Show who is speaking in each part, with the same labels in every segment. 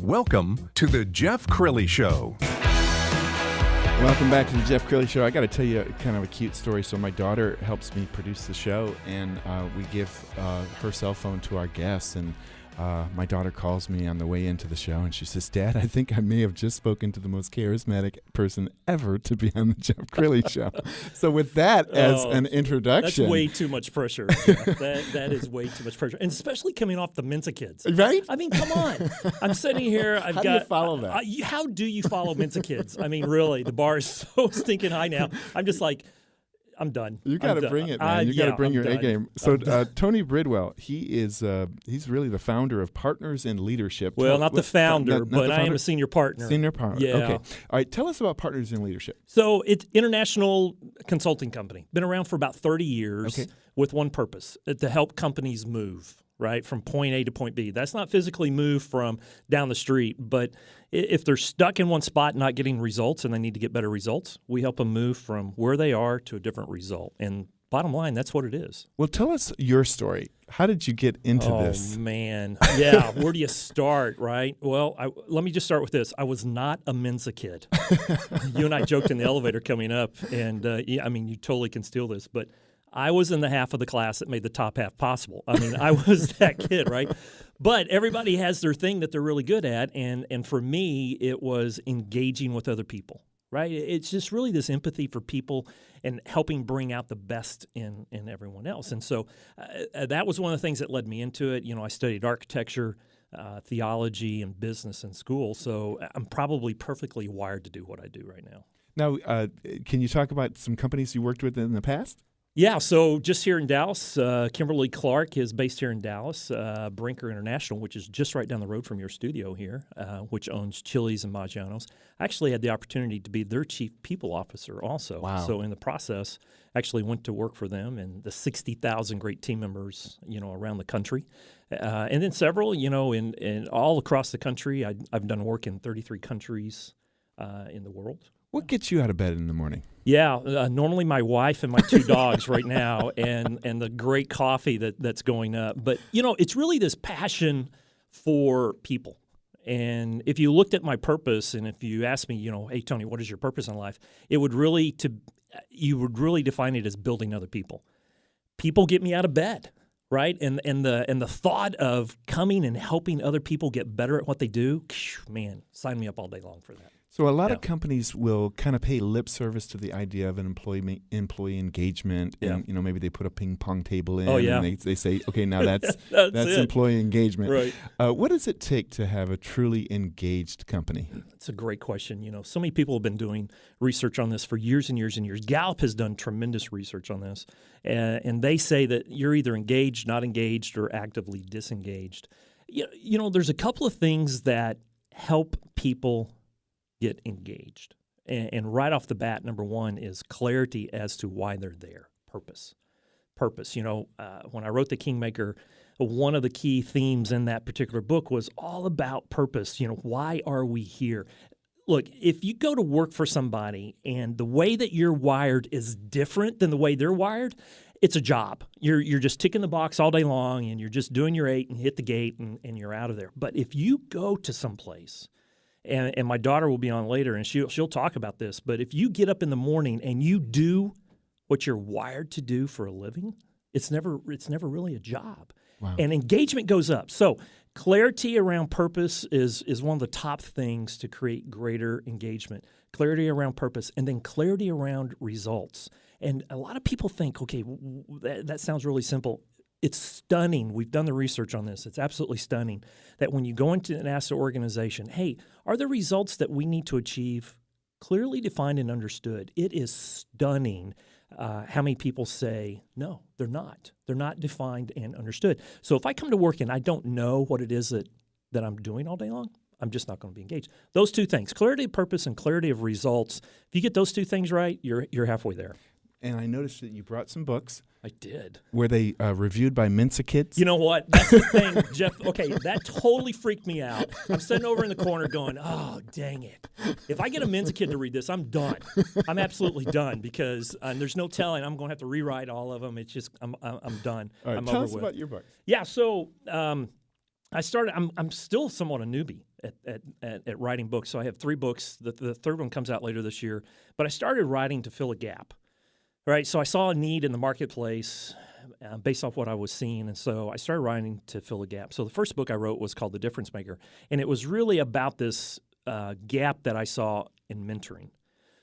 Speaker 1: Welcome to the Jeff Crilley Show.
Speaker 2: Welcome back to the Jeff Crilley Show. I got to tell you kind of a cute story. So my daughter helps me produce the show, and we give her cell phone to our guests. And my daughter calls me on the way into the show, and she says, "Dad, I think I may have just spoken to the most charismatic person ever to be on the Jeff Crilley Show." So with that as an introduction.
Speaker 3: That's way too much pressure. that is way too much pressure. And especially coming off the Mensa kids.
Speaker 2: Right?
Speaker 3: I mean, come on. I'm sitting here.
Speaker 2: How do you follow that?
Speaker 3: How do you follow Mensa kids? I mean, really, the bar is so stinking high now. I'm just like, I'm done.
Speaker 2: You got to bring it, man. You got to bring your A game. So Tony Bridwell, he's really the founder of Partners in Leadership.
Speaker 3: Well, not the founder, but I am a senior partner.
Speaker 2: Senior partner.
Speaker 3: Yeah.
Speaker 2: Okay. All right. Tell us about Partners in Leadership.
Speaker 3: So it's international consulting company. Been around for about 30 years with one purpose, to help companies move, right, from point A to point B. That's not physically move from down the street, but if they're stuck in one spot not getting results and they need to get better results, we help them move from where they are to a different result. And bottom line, that's what it is.
Speaker 2: Well, tell us your story. How did you get into this?
Speaker 3: Oh, man. Yeah, where do you start, right? Well, let me just start with this. I was not a Mensa kid. You and I joked in the elevator coming up, and you totally can steal this, but I was in the half of the class that made the top half possible. I mean, I was that kid, right? But everybody has their thing that they're really good at, and for me, it was engaging with other people, right? It's just really this empathy for people and helping bring out the best in everyone else. And so that was one of the things that led me into it. You know, I studied architecture, theology, and business in school, so I'm probably perfectly wired to do what I do right now.
Speaker 2: Now, can you talk about some companies you worked with in the past?
Speaker 3: Yeah, so just here in Dallas, Kimberly Clark is based here in Dallas. Brinker International, which is just right down the road from your studio here, which owns Chili's and Maggiano's. I actually had the opportunity to be their chief people officer also. Wow. So in the process, actually went to work for them and the 60,000 great team members, around the country. And then several, in all across the country. I've done work in 33 countries in the world.
Speaker 2: What gets you out of bed in the morning?
Speaker 3: Yeah, normally my wife and my two dogs right now, and the great coffee that's going up. But, it's really this passion for people. And if you looked at my purpose, and if you asked me, hey, Tony, what is your purpose in life? You would really define it as building other people. People get me out of bed, right? And the thought of coming and helping other people get better at what they do, man, sign me up all day long for that.
Speaker 2: So a lot of companies will kind of pay lip service to the idea of an employee engagement, and maybe they put a ping pong table in, and they say, okay, now that's employee engagement.
Speaker 3: Right.
Speaker 2: What does it take to have a truly engaged company?
Speaker 3: That's a great question. So many people have been doing research on this for years and years and years. Gallup has done tremendous research on this, and they say that you're either engaged, not engaged, or actively disengaged. There's a couple of things that help people get engaged. And right off the bat, number one is clarity as to why they're there. Purpose. When I wrote The Kingmaker, one of the key themes in that particular book was all about purpose. Why are we here? Look, if you go to work for somebody and the way that you're wired is different than the way they're wired, it's a job. You're just ticking the box all day long, and you're just doing your 8 and hit the gate, and you're out of there. But if you go to someplace, and my daughter will be on later, and she'll talk about this, but if you get up in the morning and you do what you're wired to do for a living, it's never really a job.
Speaker 2: Wow.
Speaker 3: And engagement goes up. So clarity around purpose is one of the top things to create greater engagement. Clarity around purpose, and then clarity around results. And a lot of people think, okay, that sounds really simple. It's stunning. We've done the research on this. It's absolutely stunning that when you go into an asset organization, hey, are the results that we need to achieve clearly defined and understood? It is stunning how many people say, no, they're not. They're not defined and understood. So if I come to work and I don't know what it is that I'm doing all day long, I'm just not going to be engaged. Those two things, clarity of purpose and clarity of results, if you get those two things right, you're halfway there.
Speaker 2: And I noticed that you brought some books.
Speaker 3: I did.
Speaker 2: Were they reviewed by Mensa kids?
Speaker 3: You know what? That's the thing, Jeff. Okay, that totally freaked me out. I'm sitting over in the corner going, oh, dang it. If I get a Mensa kid to read this, I'm done. I'm absolutely done because there's no telling. I'm going to have to rewrite all of them. It's just, I'm done.
Speaker 2: All right,
Speaker 3: I'm
Speaker 2: tell
Speaker 3: over
Speaker 2: us
Speaker 3: with.
Speaker 2: about your book.
Speaker 3: Yeah, so I started, I'm still somewhat a newbie. at writing books. So I have 3 books. The third one comes out later this year. But I started writing to fill a gap, right? So I saw a need in the marketplace based off what I was seeing, and so I started writing to fill a gap. So the first book I wrote was called The Difference Maker, and it was really about this gap that I saw in mentoring.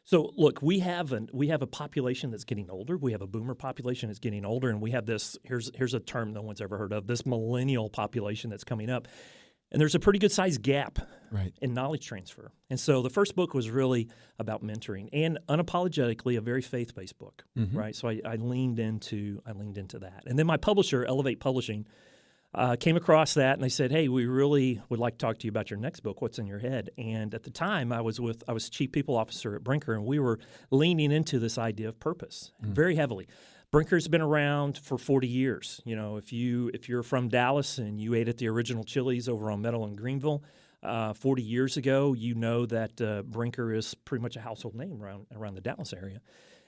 Speaker 3: So look, we have a population that's getting older. We have a boomer population that's getting older, and we have this, here's a term no one's ever heard of, this millennial population that's coming up. And there's a pretty good sized gap in knowledge transfer. And so the first book was really about mentoring and unapologetically a very faith-based book, right? So I leaned into that. And then my publisher, Elevate Publishing, came across that, and they said, "Hey, we really would like to talk to you about your next book. What's in your head?" And at the time, I was chief people officer at Brinker, and we were leaning into this idea of purpose very heavily. Brinker's been around for 40 years. You know, if you're from Dallas and you ate at the original Chili's over on Meadow in Greenville 40 years ago, you know that Brinker is pretty much a household name around the Dallas area.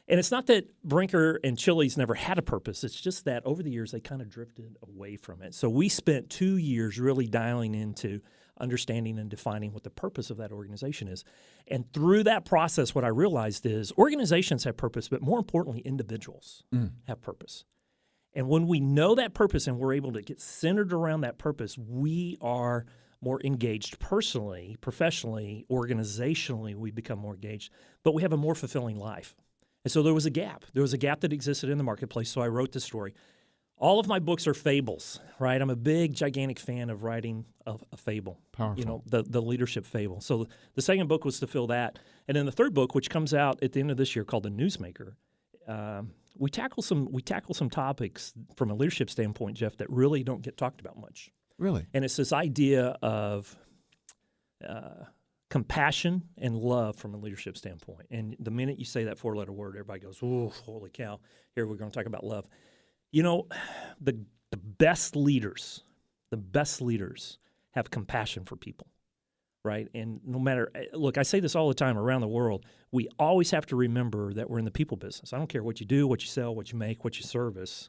Speaker 3: And it's not that Brinker and Chili's never had a purpose. It's just that over the years, they kind of drifted away from it. So we spent 2 years really dialing into understanding and defining what the purpose of that organization is. And through that process, what I realized is organizations have purpose, but more importantly, individuals have purpose. And when we know that purpose and we're able to get centered around that purpose, we are more engaged personally, professionally, organizationally, we become more engaged, but we have a more fulfilling life. And so there was a gap. There was a gap that existed in the marketplace, so I wrote this story. All of my books are fables, right? I'm a big, gigantic fan of writing a fable.
Speaker 2: Powerful.
Speaker 3: You know, the leadership fable. So the second book was to fill that. And then the third book, which comes out at the end of this year called The Newsmaker, we tackle some topics from a leadership standpoint, Jeff, that really don't get talked about much.
Speaker 2: Really?
Speaker 3: And it's this idea of compassion and love from a leadership standpoint. And the minute you say that 4-letter word, everybody goes, "Oh, holy cow, here we're going to talk about love." You know, the best leaders have compassion for people, right? And no matter, look, I say this all the time around the world, we always have to remember that we're in the people business. I don't care what you do, what you sell, what you make, what you service.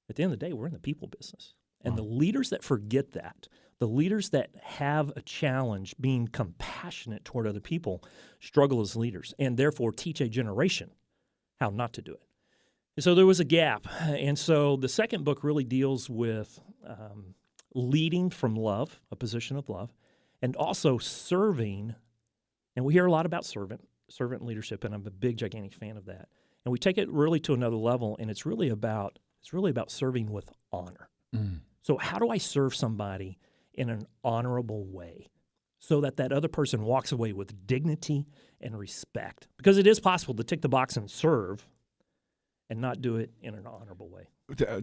Speaker 3: At the end of the day, we're in the people business. And the leaders that forget that, the leaders that have a challenge being compassionate toward other people, struggle as leaders and therefore teach a generation how not to do it. And so there was a gap. And so the second book really deals with leading from love, a position of love, and also serving. And we hear a lot about servant leadership, and I'm a big, gigantic fan of that. And we take it really to another level, and it's really about serving with honor. So how do I serve somebody in an honorable way so that other person walks away with dignity and respect? Because it is possible to tick the box and serve and not do it in an honorable way.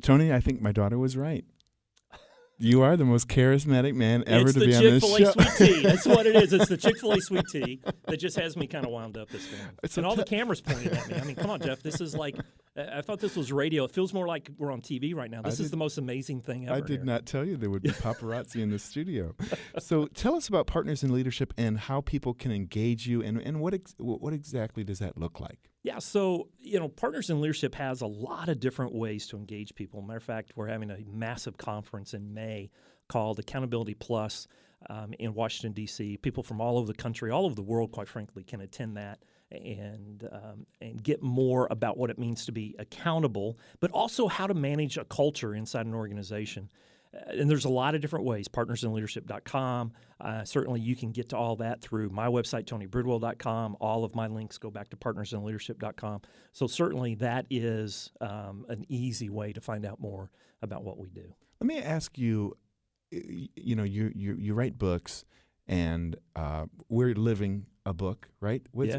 Speaker 2: Tony, I think my daughter was right. You are the most charismatic man ever to be on this show.
Speaker 3: It's the Chick-fil-A sweet tea. That's what it is. It's the Chick-fil-A sweet tea that just has me kind of wound up this morning. And all the cameras pointing at me. I mean, come on, Jeff. This is like, I thought this was radio. It feels more like we're on TV right now. This is the most amazing thing ever.
Speaker 2: I did not tell you there would be paparazzi in the studio. So tell us about Partners in Leadership and how people can engage you, and what exactly does that look like?
Speaker 3: Yeah, so, you know, Partners in Leadership has a lot of different ways to engage people. Matter of fact, we're having a massive conference in May called Accountability Plus in Washington, D.C. People from all over the country, all over the world, quite frankly, can attend that and get more about what it means to be accountable, but also how to manage a culture inside an organization. And there's a lot of different ways, partnersinleadership.com. Certainly you can get to all that through my website, tonybridwell.com. All of my links go back to partnersinleadership.com. So certainly that is an easy way to find out more about what we do.
Speaker 2: Let me ask you, you know, you write books, and we're living a book, right? What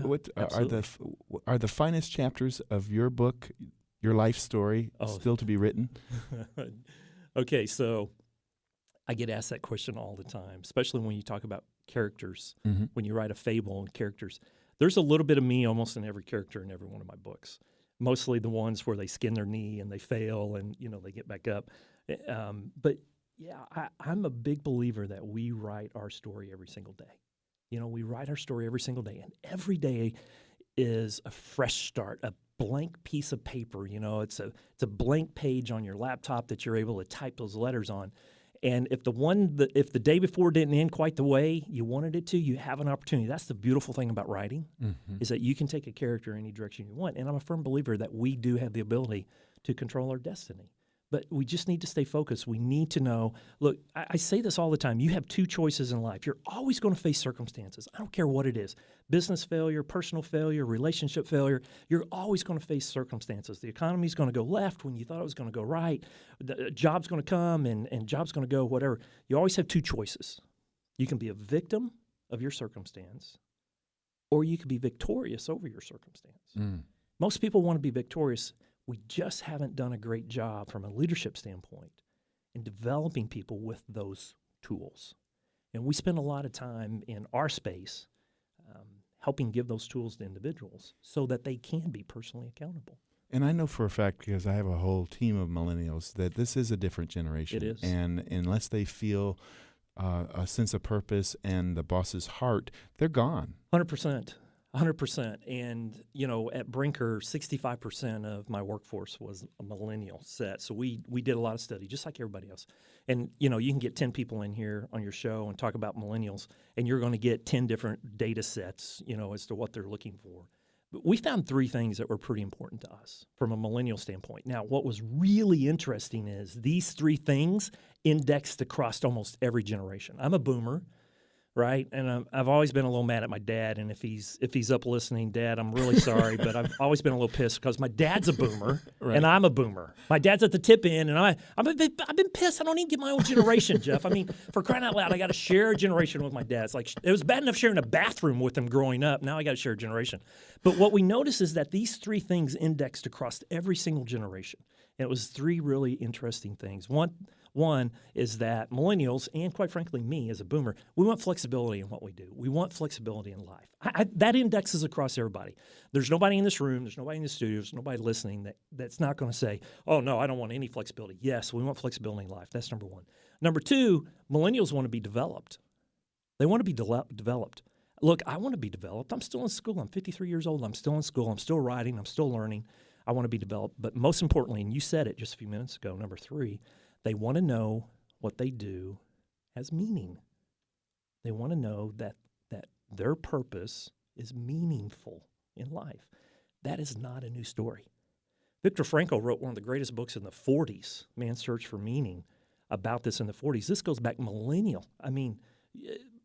Speaker 2: are the finest chapters of your book, your life story, still to be written?
Speaker 3: Okay, so I get asked that question all the time, especially when you talk about characters, when you write a fable and characters. There's a little bit of me almost in every character in every one of my books, mostly the ones where they skin their knee and they fail and, you know, they get back up. But, yeah, I'm a big believer that we write our story every single day. You know, we write our story every single day, and every day is a fresh start, a blank piece of paper. You know, it's a blank page on your laptop that you're able to type those letters on. And if if the day before didn't end quite the way you wanted it to, you have an opportunity. That's the beautiful thing about writing, is that you can take a character any direction you want. And I'm a firm believer that we do have the ability to control our destiny. But we just need to stay focused. We need to know, look, I say this all the time. You have two choices in life. You're always going to face circumstances. I don't care what it is. Business failure, personal failure, relationship failure. You're always going to face circumstances. The economy's going to go left when you thought it was going to go right. The job's going to come and job's going to go, whatever. You always have two choices. You can be a victim of your circumstance, or you can be victorious over your circumstance. Most people want to be victorious. We just haven't done a great job from a leadership standpoint in developing people with those tools. And we spend a lot of time in our space helping give those tools to individuals so that they can be personally accountable.
Speaker 2: And I know for a fact, because I have a whole team of millennials, that this is a different generation.
Speaker 3: It is.
Speaker 2: And unless they feel a sense of purpose and the boss's heart, they're gone.
Speaker 3: 100%. 100%. And, at Brinker, 65% of my workforce was a millennial set. So we did a lot of study, just like everybody else. And, you can get 10 people in here on your show and talk about millennials, and you're going to get 10 different data sets, as to what they're looking for. But we found three things that were pretty important to us from a millennial standpoint. Now, what was really interesting is these three things indexed across almost every generation. I'm a boomer. Right, and I've always been a little mad at my dad, and if he's up listening, Dad, I'm really sorry, but I've always been a little pissed because my dad's a boomer, and I'm a boomer. My dad's at the tip end, and I've been pissed. I don't even get my own generation, Jeff. I mean, for crying out loud, I got to share a generation with my dad. It's like it was bad enough sharing a bathroom with him growing up. Now I got to share a generation. But what we notice is that these three things indexed across every single generation, and it was three really interesting things. One is that millennials, and quite frankly me as a boomer, we want flexibility in what we do. We want flexibility in life. That indexes across everybody. There's nobody in this room, there's nobody in the studio, there's nobody listening that's not going to say, oh, no, I don't want any flexibility. Yes, we want flexibility in life. That's number one. Number two, millennials want to be developed. They want to be developed. Look, I want to be developed. I'm still in school. I'm 53 years old. I'm still in school. I'm still writing. I'm still learning. I want to be developed. But most importantly, and you said it just a few minutes ago, number three, they want to know what they do has meaning. They want to know that their purpose is meaningful in life. That is not a new story. Viktor Frankl wrote one of the greatest books in the 40s, Man's Search for Meaning, about this in the 40s. This goes back millennial. I mean,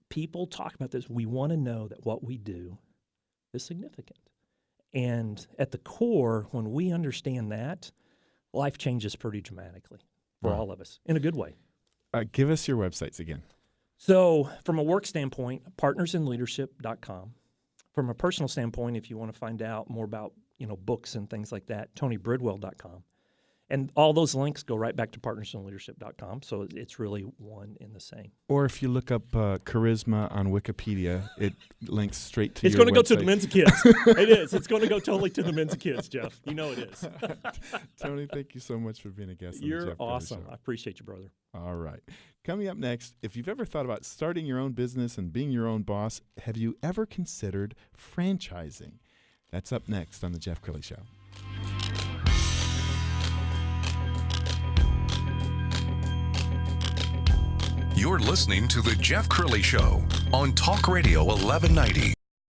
Speaker 3: people talk about this. We want to know that what we do is significant. And at the core, when we understand that, life changes pretty dramatically for all of us in a good way.
Speaker 2: Give us your websites again.
Speaker 3: So from a work standpoint, partnersinleadership.com. From a personal standpoint, if you want to find out more about books and things like that, TonyBridwell.com. And all those links go right back to partnersinleadership.com, so it's really one and the same.
Speaker 2: Or if you look up charisma on Wikipedia, it links straight to
Speaker 3: it's
Speaker 2: your
Speaker 3: going to go to the
Speaker 2: website.
Speaker 3: Men's Kids. It is. It's going to go totally to the Men's Kids, Jeff. You know it is.
Speaker 2: Tony, thank you so much for being a guest on the
Speaker 3: You're
Speaker 2: Jeff Crilley
Speaker 3: awesome.
Speaker 2: Show.
Speaker 3: I appreciate you, brother.
Speaker 2: All right. Coming up next, if you've ever thought about starting your own business and being your own boss, have you ever considered franchising? That's up next on the Jeff Crilley Show.
Speaker 1: You're listening to The Jeff Crilley Show on Talk Radio 1190.